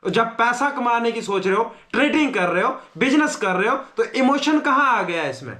जब पैसा कमाने की सोच रहे हो, ट्रेडिंग कर रहे हो, बिजनेस कर रहे हो, तो इमोशन कहां आ गया इसमें?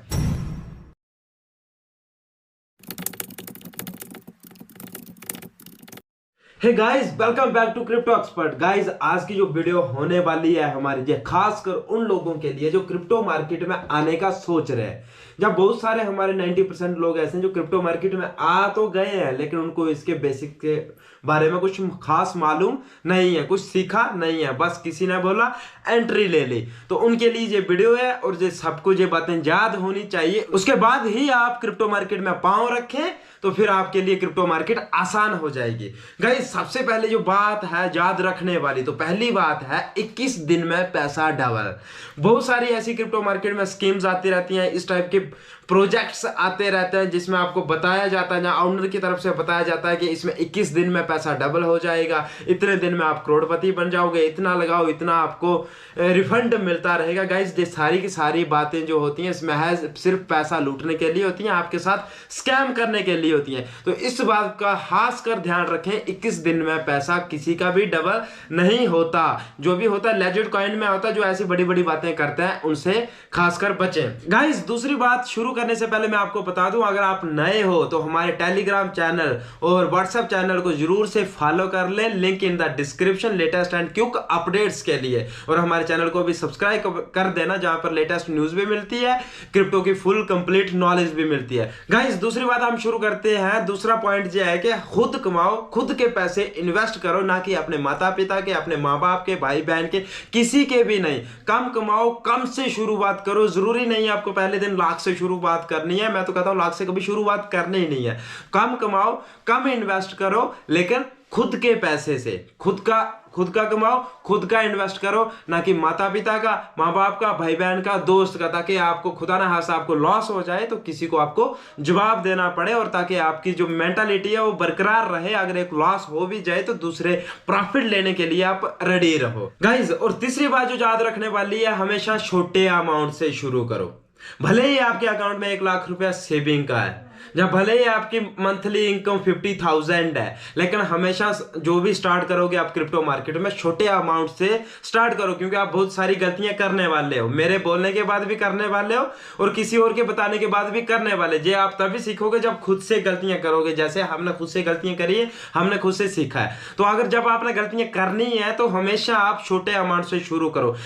Hey guys, welcome back to crypto expert. Guys, आज की जो वीडियो होने वाली है हमारी, ये खासकर उन लोगों के लिए जो क्रिप्टो मार्केट में आने का सोच रहे हैं। जब बहुत सारे हमारे 90% लोग ऐसे हैं जो क्रिप्टो मार्केट में आ तो गए हैं, लेकिन उनको इसके बेसिक के बारे में कुछ खास मालूम नहीं है, कुछ सीखा नहीं है, बस किसी ने बोला एंट्री ले ली। तो उनके लिए ये वीडियो है, और ये सबको ये बातें याद होनी चाहिए। उसके बाद ही आप क्रिप्टो मार्केट में पांव रखें, तो फिर आपके लिए क्रिप्टो मार्केट आसान हो जाएगी। गाइस, सबसे पहले जो बात है याद रखने वाली, तो पहली बात है 21 दिन में पैसा डबल। बहुत सारी ऐसी क्रिप्टो मार्केट में स्कीम्स आती रहती हैं, इस टाइप के प्रोजेक्ट्स आते रहते हैं जिसमें आपको बताया जाता है, जहां ऑनर की तरफ से बताया जाता है कि इसमें 21 दिन में पैसा डबल हो जाएगा, इतने दिन में आप करोड़पति बन जाओगे, इतना लगाओ इतना आपको रिफंड मिलता रहेगा। गाइस, ये सारी की सारी बातें जो होती हैं इसमें है सिर्फ पैसा लूटने के लिए होती हैं, आपके साथ स्कैम करने के लिए होती हैं। तो इस बात का खास कर ध्यान रखें, 21 दिन में पैसा किसी का भी डबल नहीं होता। जो भी होता है लेजिट कॉइन में होता है। जो ऐसी बड़ी बड़ी बातें करते हैं उनसे खासकर बचें। गाइस, दूसरी बात शुरू करने से पहले मैं आपको बता दूं, अगर आप नए हो तो हमारे टेलीग्राम चैनल और व्हाट्सएप चैनल को जरूर से फॉलो कर लें, link in the description, latest and quick updates के लिए। और हमारे चैनल को भी सब्सक्राइब कर देना, जहां पर लेटेस्ट न्यूज भी मिलती है, क्रिप्टो की फुल कंप्लीट नॉलेज भी मिलती है। गाइस, दूसरी बात हम शुरू करते हैं। दूसरा पॉइंट यह है कि खुद कमाओ, खुद के पैसे इन्वेस्ट करो, ना कि अपने माता पिता के, अपने माँ बाप के, भाई बहन के, किसी के भी नहीं। कम कमाओ, कम से शुरुआत करो। जरूरी नहीं है आपको पहले दिन लाख से शुरुआत करनी है, मैं तो कहता हूं लाख से कभी शुरुआत करनी ही नहीं है। कम कमाओ, कम इन्वेस्ट करो, लेकिन खुद के पैसे से। खुद का कमाओ, खुद का इन्वेस्ट करो, ना कि माता पिता का, माँ बाप का, भाई बहन का, दोस्त का, ताकि आपको खुदा ना खास्ता आपको लॉस हो जाए तो किसी को आपको जवाब देना पड़े, और ताकि आपकी जो मेंटालिटी है वो बरकरार रहे। अगर एक लॉस हो भी जाए तो दूसरे प्रॉफिट लेने के लिए आप रेडी रहो। गाइज, और तीसरी बात जो याद रखने वाली है, हमेशा छोटे अमाउंट से शुरू करो। भले ही आपके अकाउंट में 1 लाख रुपया सेविंग का है, जब भले ही आपकी मंथली इनकम 50,000 है, लेकिन हमेशा जो भी स्टार्ट करोगे आप क्रिप्टो मार्केट में, छोटे अमाउंट से स्टार्ट करो। क्योंकि आप बहुत सारी गलतियां करने वाले हो, मेरे बोलने के बाद भी करने वाले हो, और किसी और के बताने के बाद भी करने वाले। ये आप तभी सीखोगे जब खुद से गलतियां करोगे, जैसे हमने खुद से गलतियां करी है, हमने खुद से सीखा है। तो अगर जब आपने गलतियां करनी है तो हमेशा आप छोटे अमाउंट से शुरू करो।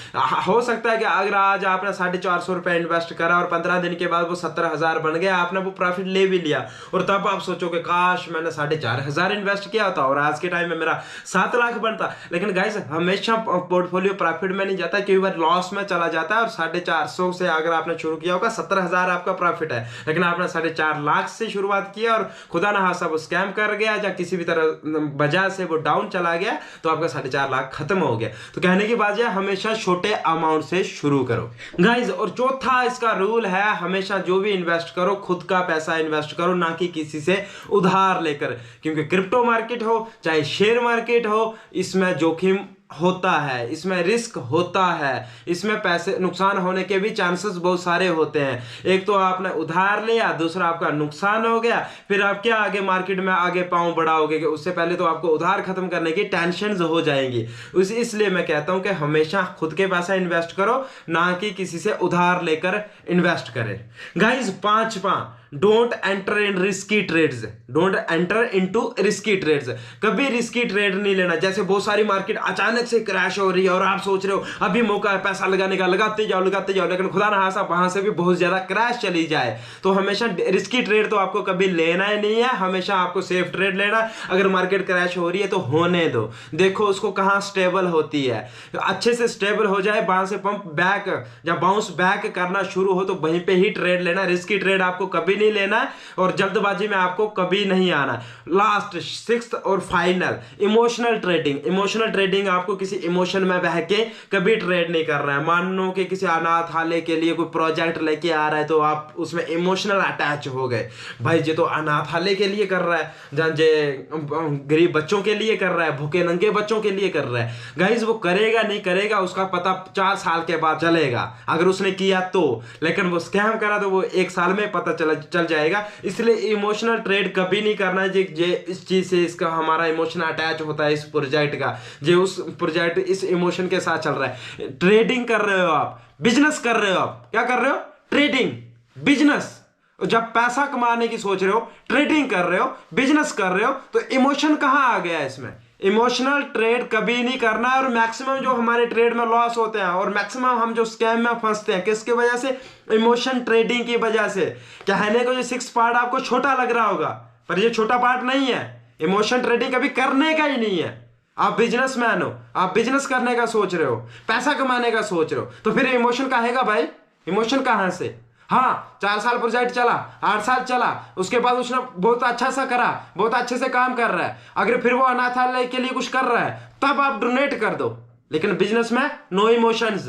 हो सकता है कि अगर आज आपने 450 रुपए इन्वेस्ट करा और 15 दिन के बाद वो 70,000 बन गया, आपने वो प्रॉफिट ले भी लिया, और तब आप सोचोगे काश मैंने 4,500 इन्वेस्ट किया होता और आज के टाइम में मेरा 7 लाख बनता। लेकिन गाइस, हमेशा पोर्टफोलियो प्रॉफिट में नहीं जाता, कई बार लॉस में चला जाता है। और 450 से अगर आपने शुरू किया होगा, 70,000 आपका प्रॉफिट है, लेकिन आपने 4.5 लाख से शुरुआत किया और खुदा ना खास्ता वो स्कैम कर गया, या किसी भी तरह वजह से वो डाउन चला गया, तो आपका 4.5 लाख खत्म हो गया। तो कहने की बात है, हमेशा छोटे अमाउंट से शुरू करो गाइस। और चौथा इसका रूल है, हमेशा जो भी इन्वेस्ट करो खुद का पैसा इन्वेस्ट करो, ना कि किसी से उधार लेकर। क्योंकि क्रिप्टो मार्केट हो चाहे शेयर मार्केट हो, इसमें जोखिम होता है, इसमें रिस्क होता है, इसमें पैसे नुकसान होने के भी चांसेस बहुत सारे होते हैं। एक तो आपने उधार लिया, दूसरा आपका नुकसान हो गया, फिर आप क्या आगे मार्केट में आगे पांव बढ़ाओगे? उससे पहले तो आपको उधार खत्म करने की टेंशन हो जाएंगी। इसलिए मैं कहता हूं कि हमेशा खुद के पैसा इन्वेस्ट करो, ना कि किसी से उधार लेकर इन्वेस्ट करें। गाइज, पांचवा, don't enter in risky trades. Don't enter into risky trades. कभी रिस्की ट्रेड नहीं लेना। जैसे बहुत सारी मार्केट अचानक से क्रैश हो रही है और आप सोच रहे हो अभी मौका है पैसा लगाने का, लगाते जाओ, लेकिन खुदा ना खास्ता वहां से भी बहुत ज्यादा क्रैश चली जाए, तो हमेशा रिस्की ट्रेड तो आपको कभी लेना ही नहीं है। हमेशा आपको सेफ ट्रेड लेना है। अगर मार्केट क्रैश हो रही है तो होने दो, देखो उसको कहां स्टेबल होती है, अच्छे से स्टेबल हो जाए, वहां से पंप बैक, जब बाउंस बैक करना शुरू हो तो वहीं पे ही ट्रेड लेना। रिस्की ट्रेड आपको कभी नहीं लेना, और जल्दबाजी में आपको कभी नहीं आना। लास्ट, सिक्स्थ और final, emotional trading. Emotional trading, आपको किसी इमोशन में बह के कभी ट्रेड नहीं कर रहा है। मान लो कि किसी अनाथालय के लिए कोई प्रोजेक्ट लेके आ रहा है, तो आप उसमें इमोशनल अटैच हो गए, भाई ये तो अनाथालय के लिए कर रहा है, जहां जे गरीब बच्चों के लिए कर रहा है, भूखे नंगे बच्चों के लिए कर रहा है। गाइज, वो करेगा नहीं करेगा उसका पता 4 साल के बाद चलेगा, अगर उसने किया तो। लेकिन वो स्कैम करा तो वो 1 साल में पता चल जाएगा। इसलिए इमोशनल ट्रेड कभी नहीं करना है। जे इस चीज से इसका हमारा इमोशन अटैच होता है, इस प्रोजेक्ट का, जो उस प्रोजेक्ट इस इमोशन के साथ चल रहा है। ट्रेडिंग कर रहे हो आप, बिजनेस कर रहे हो आप, क्या कर रहे हो? Trading, business. जब पैसा कमाने की सोच रहे हो, ट्रेडिंग कर रहे हो, बिजनेस कर रहे हो, तो इमोशन कहां आ गया इसमें? इमोशनल ट्रेड कभी नहीं करना है। और मैक्सिमम जो हमारे ट्रेड में लॉस होते हैं और मैक्सिमम हम जो स्कैम में फंसते हैं, किसकी वजह से? इमोशन ट्रेडिंग की वजह से। कहने को जो 6 पार्ट आपको छोटा लग रहा होगा, पर ये छोटा पार्ट नहीं है। इमोशन ट्रेडिंग कभी करने का ही नहीं है। आप बिजनेसमैन हो, आप बिजनेस करने का सोच रहे हो, पैसा कमाने का सोच रहे हो, तो फिर इमोशन कहेगा भाई? इमोशन कहां से? हाँ, 4 साल प्रोजेक्ट चला, 8 साल चला, उसके बाद उसने बहुत अच्छा सा करा, बहुत अच्छे से काम कर रहा है, अगर फिर वो अनाथालय के लिए कुछ कर रहा है, तब आप डोनेट कर दो। लेकिन बिजनेस में नो इमोशंस।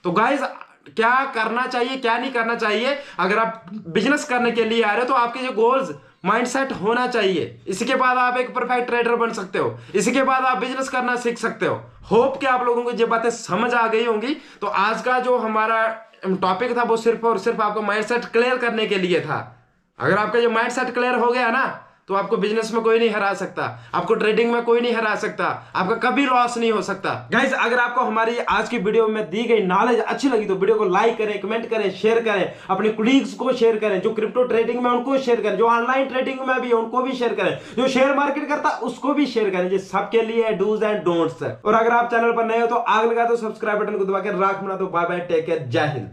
तो गाइज, क्या करना चाहिए, क्या नहीं करना चाहिए? अगर आप बिजनेस करने के लिए आ रहे हो तो आपके जो गोल्स, माइंडसेट होना चाहिए। इसके बाद आप एक परफेक्ट ट्रेडर बन सकते हो, इसके बाद आप बिजनेस करना सीख सकते हो। होप कि आप लोगों को ये बातें समझ आ गई होंगी। तो आज का जो हमारा टॉपिक था वो सिर्फ और सिर्फ आपको माइंडसेट क्लियर करने के लिए था। अगर आपका जो माइंडसेट क्लियर हो गया ना, तो आपको बिजनेस में कोई नहीं हरा सकता, आपको ट्रेडिंग में कोई नहीं हरा सकता, आपका कभी लॉस नहीं हो सकता। गाइस, अगर आपको हमारी आज की वीडियो में दी गई नॉलेज अच्छी लगी तो वीडियो को लाइक करें, कमेंट करें, शेयर करें, अपने कोलीग्स को शेयर करें, जो क्रिप्टो ट्रेडिंग में उनको शेयर करें, जो ऑनलाइन ट्रेडिंग में भी है उनको भी शेयर करें, जो शेयर मार्केट करता है उसको भी शेयर करें। ये सबके लिए डूज एंड डोंट्स है। और अगर आप चैनल पर नए हो तो आग लगा दो, सब्सक्राइब बटन को दबा के राख बना दो। बाय बाय, टेक केयर, जय हिंद।